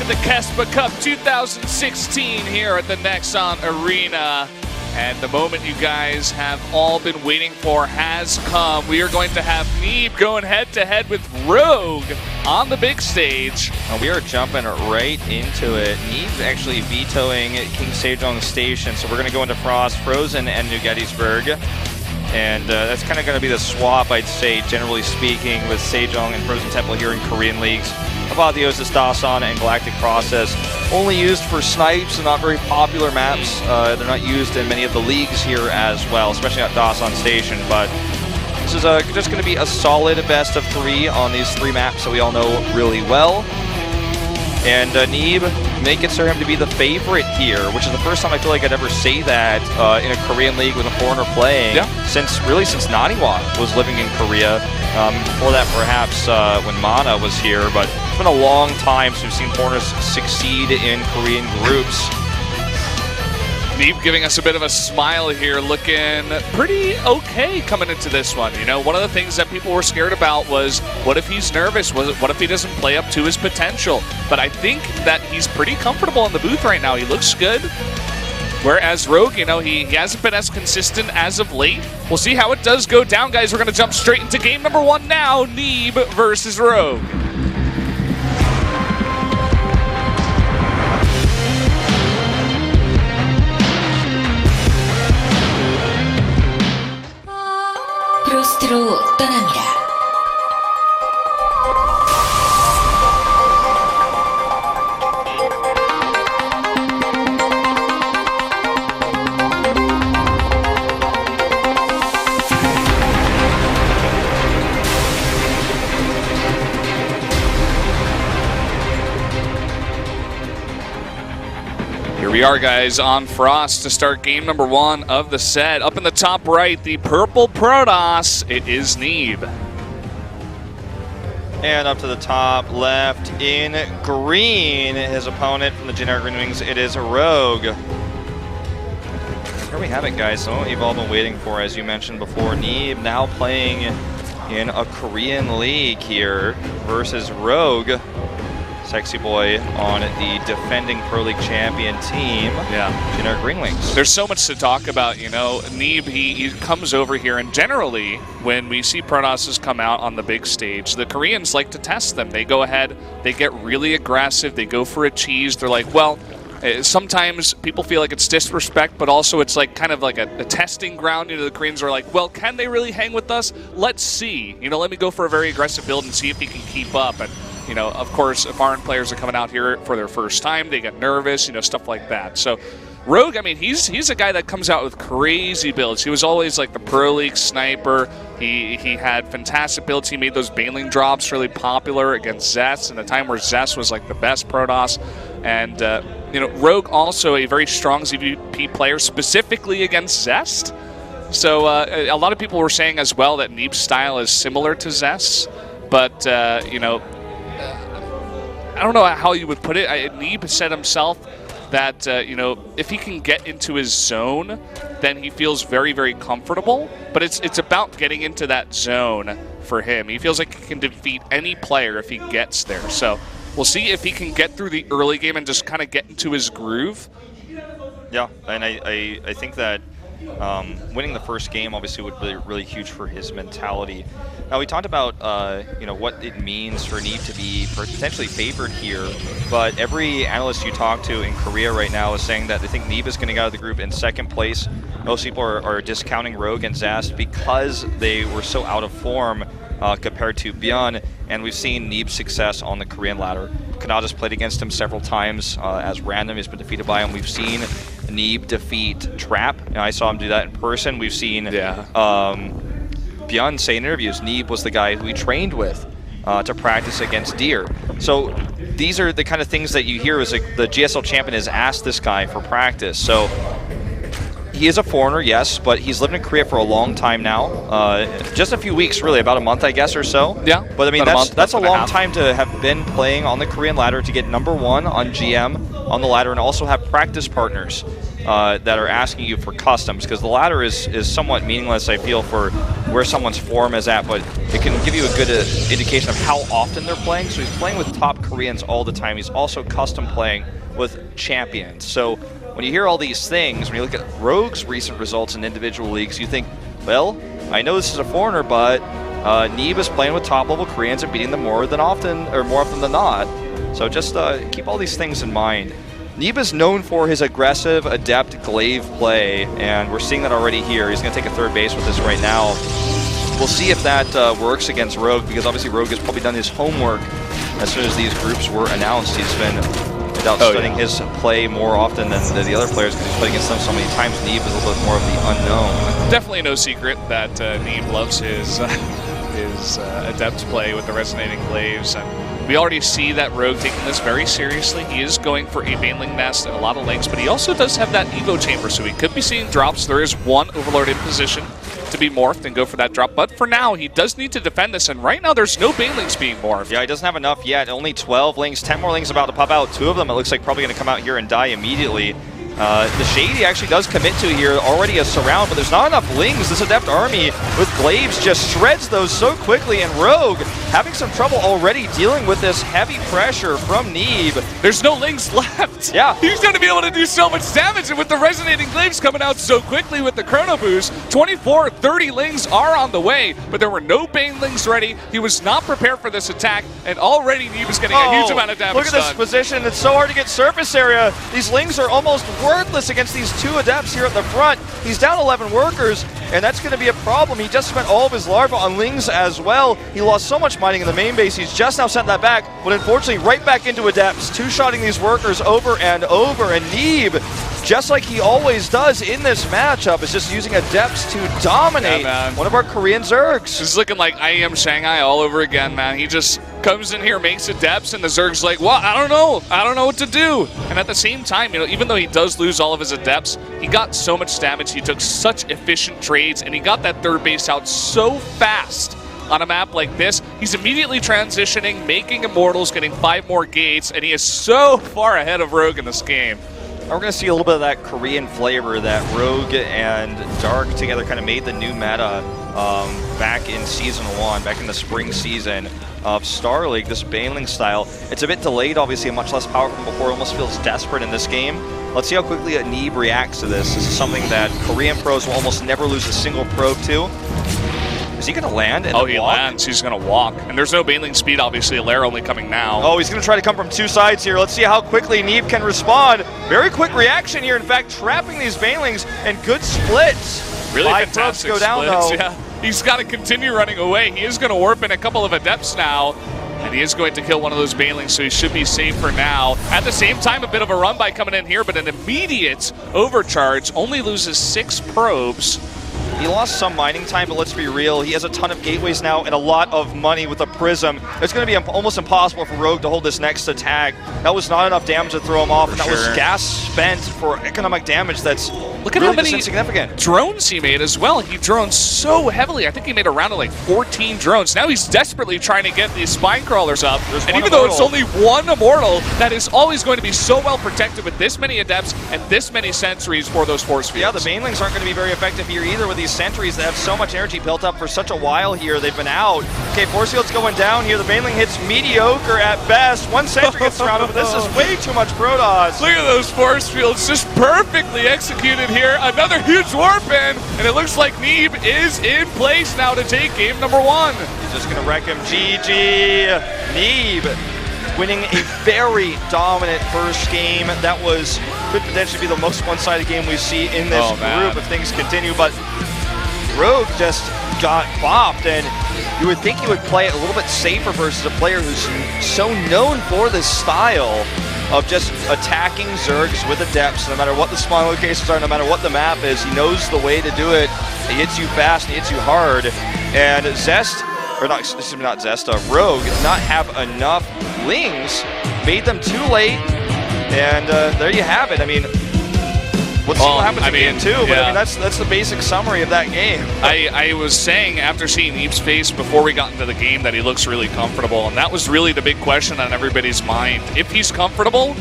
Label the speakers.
Speaker 1: the KeSPA Cup 2016 here at the Nexon Arena. And the moment you guys have all been waiting for has come. We are going to have Neeb going head-to-head with Rogue on the big stage.
Speaker 2: We are jumping right into it. Neeb's actually vetoing King Sejong's station, so we're going to go into Frost, Frozen, and New Gettysburg. And that's kind of going to be the swap, I'd say, generally speaking, with Sejong and Frozen Temple here in Korean leagues. Apotheosis, Dasan, and Galactic Process. Only used for snipes and not very popular maps. They're not used in many of the leagues here as well, especially at Dasan Station. But this is just going to be a solid best of 3 on these 3 maps that we all know really well. And Neeb may consider him to be the favorite here, which is the first time I feel like I'd ever say that in a Korean league with a foreigner playing since Naniwa was living in Korea. Before that, perhaps when Mana was here, but it's been a long time since we've seen foreigners succeed in Korean groups.
Speaker 1: Neeb giving us a bit of a smile here, looking pretty okay coming into this one. You know, one of the things that people were scared about was, what if he's nervous? What if he doesn't play up to his potential? But I think that he's pretty comfortable in the booth right now. He looks good. Whereas Rogue, you know, he hasn't been as consistent as of late. We'll see how it does go down, guys. We're going to jump straight into game number 1 now. Neeb versus Rogue.
Speaker 3: 프로스트로 떠납니다.
Speaker 1: Here we are, guys, on Frost to start game number 1 of the set. Up in the top right, the purple Protoss, it is Neeb.
Speaker 2: And up to the top left in green, his opponent from the generic Green Wings, it is Rogue. Here we have it, guys. So what you've all been waiting for, as you mentioned before. Neeb now playing in a Korean league here versus Rogue. Sexy boy on the defending Pro League champion team, Generic Green Wings.
Speaker 1: There's so much to talk about, you know. Neeb, he comes over here, and generally, when we see Protosses come out on the big stage, the Koreans like to test them. They go ahead, they get really aggressive, they go for a cheese. They're like, well, sometimes people feel like it's disrespect, but also it's like kind of like a testing ground. You know, the Koreans are like, well, can they really hang with us? Let's see. You know, let me go for a very aggressive build and see if he can keep up. And you know, of course, foreign players are coming out here for their first time. They get nervous, you know, stuff like that. So Rogue, I mean, he's a guy that comes out with crazy builds. He was always like the Pro League sniper. He had fantastic builds. He made those Baneling drops really popular against Zest in a time where Zest was like the best Protoss. And, you know, Rogue also a very strong ZVP player, specifically against Zest. So a lot of people were saying as well that Neeb's style is similar to Zest's. But, you know, I don't know how you would put it. Neeb said himself that, you know, if he can get into his zone, then he feels very, very comfortable. But it's about getting into that zone for him. He feels like he can defeat any player if he gets there. So we'll see if he can get through the early game and just kind of get into his groove.
Speaker 2: Yeah, and I think that winning the first game obviously would be really huge for his mentality. Now, we talked about you know, what it means for Neeb to be potentially favored here, but every analyst you talk to in Korea right now is saying that they think Neeb is going to get out of the group in 2nd place. Most people are discounting Rogue and Zast because they were so out of form compared to Byun, and we've seen Neeb's success on the Korean ladder. Kanada's played against him several times as random. He's been defeated by him. We've seen Neeb defeat Trap. You know, I saw him do that in person. We've seen Byun say in interviews, Neeb was the guy who he trained with to practice against Deer. So these are the kind of things that you hear is like the GSL champion has asked this guy for practice. So he is a foreigner, yes, but he's lived in Korea for a long time now. Just a few weeks, really, about a month, I guess, or so.
Speaker 1: Yeah.
Speaker 2: But I mean, that's a
Speaker 1: month and a
Speaker 2: long
Speaker 1: half.
Speaker 2: time to have been playing on the Korean ladder, to get #1 on GM on the ladder, and also have practice partners that are asking you for customs, because the ladder is somewhat meaningless, I feel, for where someone's form is at, but it can give you a good indication of how often they're playing. So he's playing with top Koreans all the time. He's also custom playing with champions. So when you hear all these things, when you look at Rogue's recent results in individual leagues, you think, well, I know this is a foreigner, but Neeb is playing with top-level Koreans and beating them more often than not. So just keep all these things in mind. Neeb is known for his aggressive, adept glaive play, and we're seeing that already here. He's going to take a third base with this right now. We'll see if that works against Rogue, because obviously Rogue has probably done his homework as soon as these groups were announced. He's been studying his play more often than the other players, because he's played against them so many times. Neeb is a little bit more of the unknown.
Speaker 1: Definitely no secret that Neeb loves his adept play with the resonating glaives. And we already see that Rogue taking this very seriously. He is going for a Baneling Nest and a lot of links, but he also does have that Evo Chamber, so he could be seeing drops. There is one Overlord in position to be morphed and go for that drop, but for now, he does need to defend this, and right now, there's no Banelings being morphed.
Speaker 2: Yeah, he doesn't have enough yet. Only 12 lings, 10 more lings about to pop out. 2 of them, it looks like, probably going to come out here and die immediately. The Shady actually does commit to here, already a surround, but there's not enough lings. This Adept army with glaives just shreds those so quickly, and Rogue having some trouble already dealing with this heavy pressure from Neeb.
Speaker 1: There's no lings left.
Speaker 2: Yeah.
Speaker 1: He's going to be able to do so much damage, and with the resonating glaives coming out so quickly with the chrono boost, 24, 30 lings are on the way, but there were no Banelings ready. He was not prepared for this attack, and already Neeb is getting a huge amount of damage.
Speaker 2: Look at this position. It's so hard to get surface area. These lings are almost worthless against these 2 adepts here at the front. He's down 11 workers, and that's going to be a problem. He just spent all of his larva on lings as well. He lost so much mining in the main base. He's just now sent that back, but unfortunately right back into adepts, 2-shotting these workers over and over. And Neeb, just like he always does in this matchup, is just using adepts to dominate one of our Korean Zergs.
Speaker 1: It's looking like I Am Shanghai all over again, man. He just comes in here, makes adepts, and the Zerg's like, well, I don't know what to do. And at the same time, even though he does lose all of his adepts, he got so much damage, he took such efficient trades, and he got that third base out so fast on a map like this. He's immediately transitioning, making Immortals, getting 5 more gates, and he is so far ahead of Rogue in this game.
Speaker 2: We're going to see a little bit of that Korean flavor that Rogue and Dark together kind of made the new meta back in Season 1, back in the spring season of Star League, this Baneling style. It's a bit delayed, obviously, and much less powerful before. It almost feels desperate in this game. Let's see how quickly Neeb reacts to this. This is something that Korean pros will almost never lose a single probe to. Is he going to land? And
Speaker 1: he lands. He's going to walk. And there's no Baneling speed, obviously. Lair only coming now.
Speaker 2: Oh, he's going to try to come from 2 sides here. Let's see how quickly Neeb can respond. Very quick reaction here. In fact, trapping these Banelings, and good splits.
Speaker 1: Really
Speaker 2: 5
Speaker 1: fantastic
Speaker 2: probes go down,
Speaker 1: splits,
Speaker 2: though.
Speaker 1: Yeah. He's got to continue running away. He is going to warp in a couple of adepts now. And he is going to kill one of those Banelings, so he should be safe for now. At the same time, a bit of a run by coming in here, but an immediate overcharge. Only loses 6 probes.
Speaker 2: He lost some mining time, but let's be real. He has a ton of gateways now and a lot of money with a Prism. It's going to be almost impossible for Rogue to hold this next attack. That was not enough damage to throw him off, and that was gas spent for economic damage that's
Speaker 1: Look at
Speaker 2: really
Speaker 1: how many
Speaker 2: insignificant.
Speaker 1: Drones he made as well. He drones so heavily. I think he made around like 14 drones. Now he's desperately trying to get these spine crawlers up. And even though it's only 1 Immortal, that is always going to be so well protected with this many adepts and this many sentries for those force fields.
Speaker 2: Yeah, the Banelings aren't going to be very effective here either with these sentries that have so much energy built up for such a while here. They've been out. Okay, force field's going down here. The Baneling hits mediocre at best. 1 sentry gets surrounded, but this is way too much Protoss.
Speaker 1: Look at those force fields just perfectly executed here. Another huge warp in, and it looks like Neeb is in place now to take game number 1.
Speaker 2: He's just going to wreck him. GG. Neeb winning a very dominant first game. That could potentially be the most one-sided game we see in this group if things continue, but Rogue just got bopped, and you would think he would play it a little bit safer versus a player who's so known for this style of just attacking Zergs with adepts. No matter what the spawn locations are, no matter what the map is, he knows the way to do it. He hits you fast, and he hits you hard. And Rogue did not have enough lings, made them too late, and there you have it. I mean, We'll see what happens
Speaker 1: I
Speaker 2: in
Speaker 1: mean,
Speaker 2: game 2, but I
Speaker 1: yeah.
Speaker 2: mean, that's the basic summary of that game.
Speaker 1: I was saying after seeing Neeb's face before we got into the game that he looks really comfortable, and that was really the big question on everybody's mind. If he's comfortable,